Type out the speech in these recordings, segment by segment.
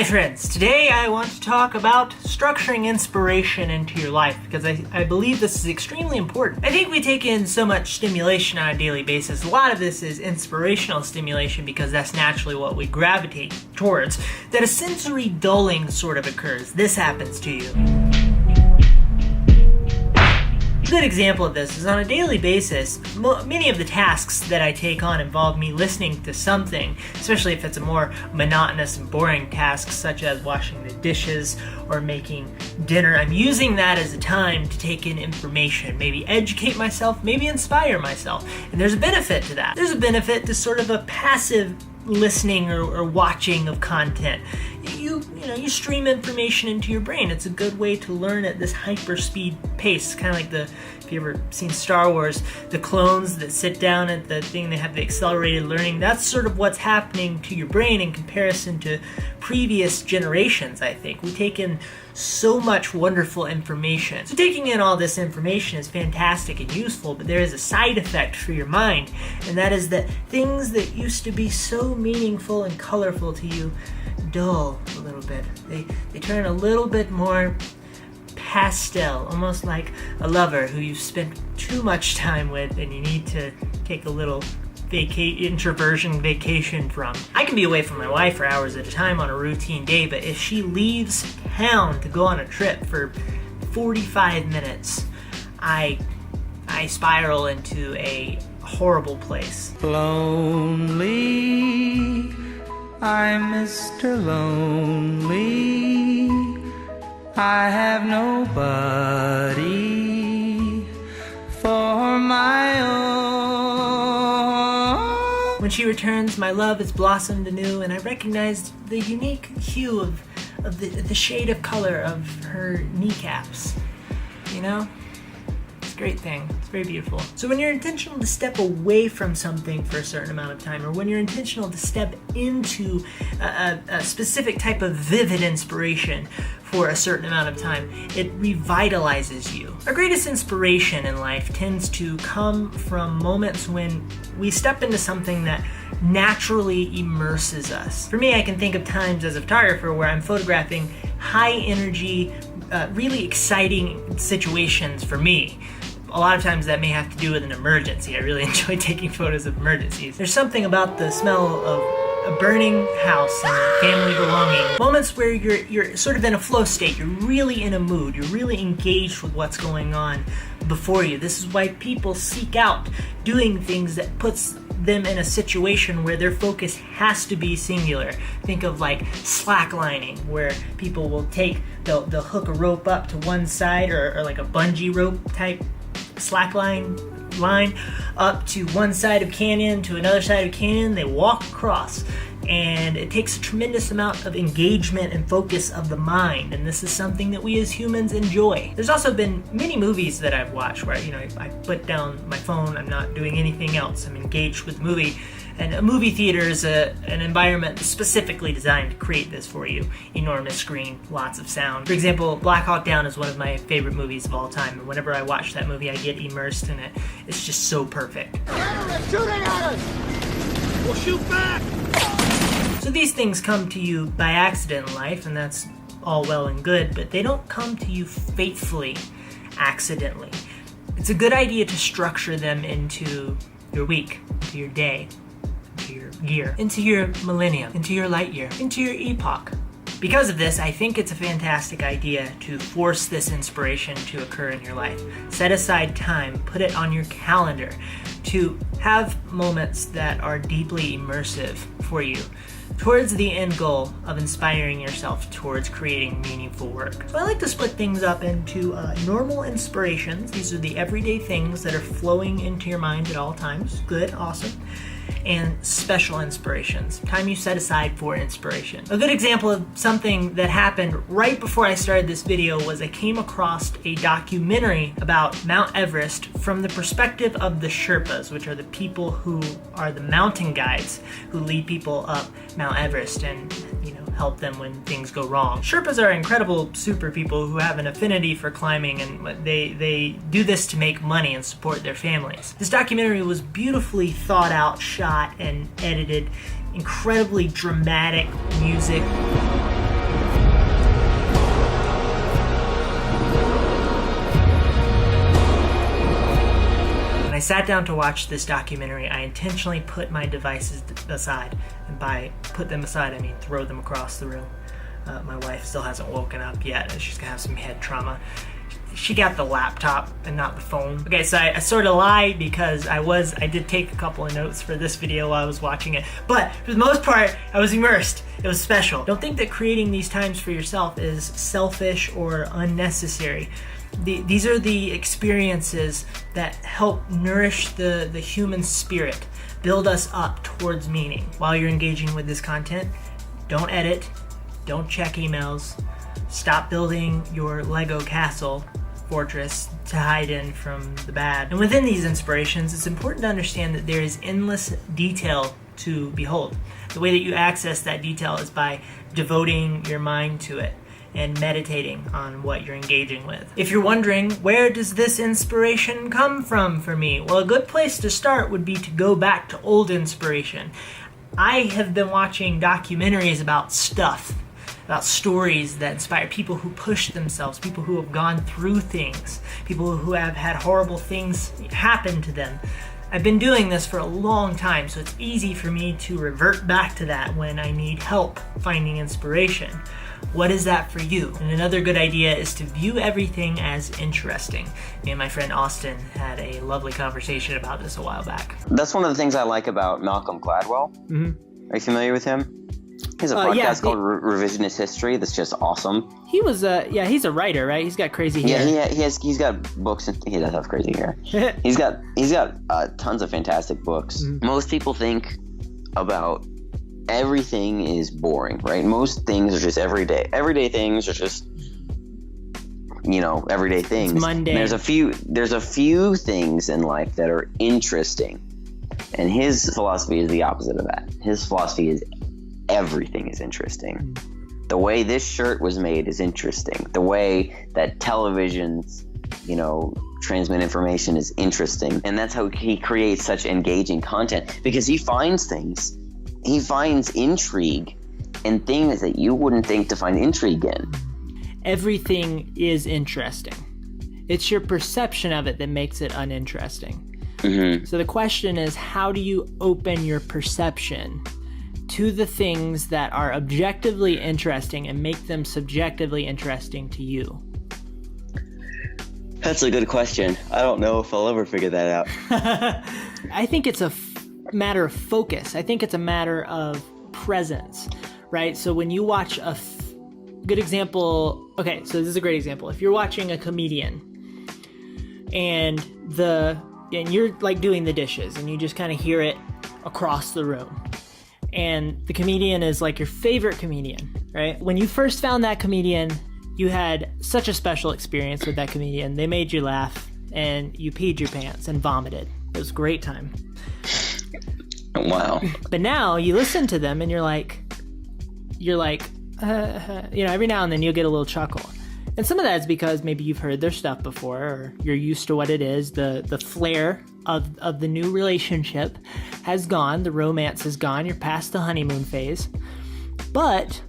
Hi friends, today I want to talk about structuring inspiration into your life because I believe this is extremely important. I think we take in so much stimulation on a daily basis. A lot of this is inspirational stimulation because that's naturally what we gravitate towards, that a sensory dulling sort of occurs. This happens to you. A good example of this is on a daily basis, many of the tasks that I take on involve me listening to something, especially if it's a more monotonous and boring task such as washing the dishes or making dinner. I'm using that as a time to take in information, maybe educate myself, maybe inspire myself. And there's a benefit to that. There's a benefit to sort of a passive listening or watching of content. You stream information into your brain. It's a good way to learn at this hyper speed pace, kind of like if you ever seen Star Wars, the clones that sit down at the thing, they have the accelerated learning. That's sort of what's happening to your brain in comparison to previous generations, I think. We take in so much wonderful information. So taking in all this information is fantastic and useful, but there is a side effect for your mind, and that is that things that used to be so meaningful and colorful to you dull a little bit. They turn a little bit more pastel, almost like a lover who you've spent too much time with and you need to take a little introversion vacation from. I can be away from my wife for hours at a time on a routine day, but if she leaves town to go on a trip for 45 minutes, I spiral into a horrible place. Lonely, I'm Mr. Lonely. I have nobody for my own. When she returns, my love has blossomed anew, and I recognized the unique hue of the shade of color of her kneecaps. You know? It's a great thing. It's very beautiful. So when you're intentional to step away from something for a certain amount of time, or when you're intentional to step into a specific type of vivid inspiration for a certain amount of time, it revitalizes you. Our greatest inspiration in life tends to come from moments when we step into something that naturally immerses us. For me, I can think of times as a photographer where I'm photographing high energy, really exciting situations for me. A lot of times that may have to do with an emergency. I really enjoy taking photos of emergencies. There's something about the smell of a burning house and family belonging. Moments where you're sort of in a flow state, you're really in a mood, you're really engaged with what's going on before you. This is why people seek out doing things that puts them in a situation where their focus has to be singular. Think of like slacklining, where people will they'll hook a rope up to one side or like a bungee rope type slackline line up to one side of canyon to another side of canyon. They walk across, and it takes a tremendous amount of engagement and focus of the mind, and this is something that we as humans enjoy. There's also been many movies that I've watched where I put down my phone, I'm not doing anything else, I'm engaged with the movie. And a movie theater is an environment specifically designed to create this for you. Enormous screen, lots of sound. For example, Black Hawk Down is one of my favorite movies of all time, and whenever I watch that movie, I get immersed in it. It's just so perfect. They're shooting at us! We'll shoot back! So these things come to you by accident in life, and that's all well and good, but they don't come to you faithfully, accidentally. It's a good idea to structure them into your week, into your day, into your year, into your millennium, into your light year, into your epoch. Because of this, I think it's a fantastic idea to force this inspiration to occur in your life. Set aside time, put it on your calendar to have moments that are deeply immersive for you towards the end goal of inspiring yourself towards creating meaningful work. So I like to split things up into normal inspirations. These are the everyday things that are flowing into your mind at all times. Good, awesome. And special inspirations, time you set aside for inspiration. A good example of something that happened right before I started this video was I came across a documentary about Mount Everest from the perspective of the Sherpas, which are the people who are the mountain guides who lead people up Mount Everest and help them when things go wrong. Sherpas are incredible super people who have an affinity for climbing, and they do this to make money and support their families. This documentary was beautifully thought out, shot, and edited, incredibly dramatic music. sat down to watch this documentary, I intentionally put my devices aside. And by put them aside, I mean throw them across the room. My wife still hasn't woken up yet. She's gonna have some head trauma. She got the laptop and not the phone. Okay, so I sort of lied because I did take a couple of notes for this video while I was watching it. But for the most part, I was immersed. It was special. Don't think that creating these times for yourself is selfish or unnecessary. These are the experiences that help nourish the human spirit, build us up towards meaning. While you're engaging with this content, don't edit, don't check emails, stop building your Lego castle fortress to hide in from the bad. And within these inspirations, it's important to understand that there is endless detail to behold. The way that you access that detail is by devoting your mind to it and meditating on what you're engaging with. If you're wondering, where does this inspiration come from for me? Well, a good place to start would be to go back to old inspiration. I have been watching documentaries about stuff, about stories that inspire people who push themselves, people who have gone through things, people who have had horrible things happen to them. I've been doing this for a long time, so it's easy for me to revert back to that when I need help finding inspiration. What is that for you? And another good idea is to view everything as interesting. Me and my friend Austin had a lovely conversation about this a while back. That's one of the things I like about Malcolm Gladwell. Mm-hmm. Are you familiar with him? He has a podcast called Revisionist History that's just awesome. He was he's a writer, right? He's got crazy hair. Yeah, he's got books, and he does have crazy hair. he's got tons of fantastic books. Mm-hmm. Most people think about everything is boring, right? Most things are just everyday. Everyday things are just, everyday things. It's mundane. There's a few things in life that are interesting, and his philosophy is the opposite of that. His philosophy is everything is interesting. The way this shirt was made is interesting. The way that televisions, transmit information is interesting. And that's how he creates such engaging content, because he finds intrigue in things that you wouldn't think to find intrigue in. Everything is interesting. It's your perception of it that makes it uninteresting. Mm-hmm. So the question is, how do you open your perception to the things that are objectively interesting and make them subjectively interesting to you? That's a good question. I don't know if I'll ever figure that out. I think it's a matter of focus. I think it's a matter of presence, right? So when you watch good example, okay, so this is a great example. If you're watching a comedian and you're like doing the dishes and you just kind of hear it across the room, and the comedian is like your favorite comedian, right? When you first found that comedian, you had such a special experience with that comedian. They made you laugh and you peed your pants and vomited. It was a great time. Wow. But now you listen to them and you're like, every now and then you'll get a little chuckle. And some of that is because maybe you've heard their stuff before, or you're used to what it is. The flair of the new relationship has gone. The romance is gone. You're past the honeymoon phase. But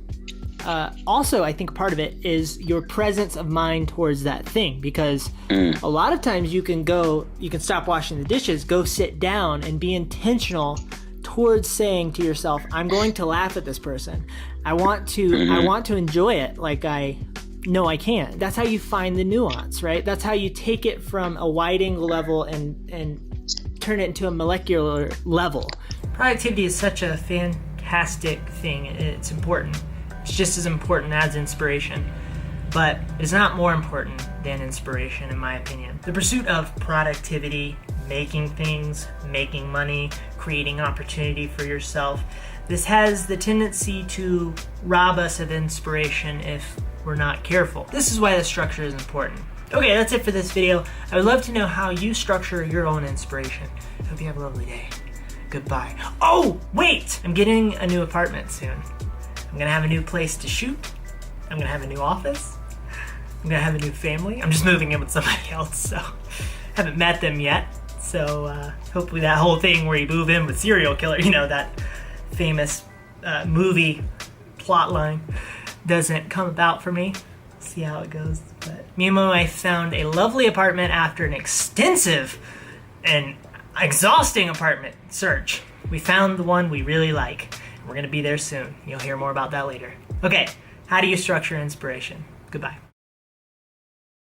also, I think part of it is your presence of mind towards that thing, because a lot of times you can stop washing the dishes, go sit down and be intentional towards saying to yourself, I'm going to laugh at this person. I want to enjoy it like I know I can. That's how you find the nuance, right? That's how you take it from a wide angle level and turn it into a molecular level. Productivity is such a fantastic thing. It's important. It's just as important as inspiration, but it's not more important than inspiration, in my opinion. The pursuit of productivity, making things, making money, creating opportunity for yourself, this has the tendency to rob us of inspiration if we're not careful. This is why the structure is important. Okay, that's it for this video. I would love to know how you structure your own inspiration. Hope you have a lovely day. Goodbye. Oh, wait! I'm getting a new apartment soon. I'm gonna have a new place to shoot. I'm gonna have a new office. I'm gonna have a new family. I'm just moving in with somebody else, so haven't met them yet. So hopefully that whole thing where you move in with serial killer, that famous movie plot line, doesn't come about for me. See how it goes. But me and my wife found a lovely apartment after an extensive an exhausting apartment search. We found the one we really like. We're going to be there soon. You'll hear more about that later. Okay, how do you structure inspiration? Goodbye.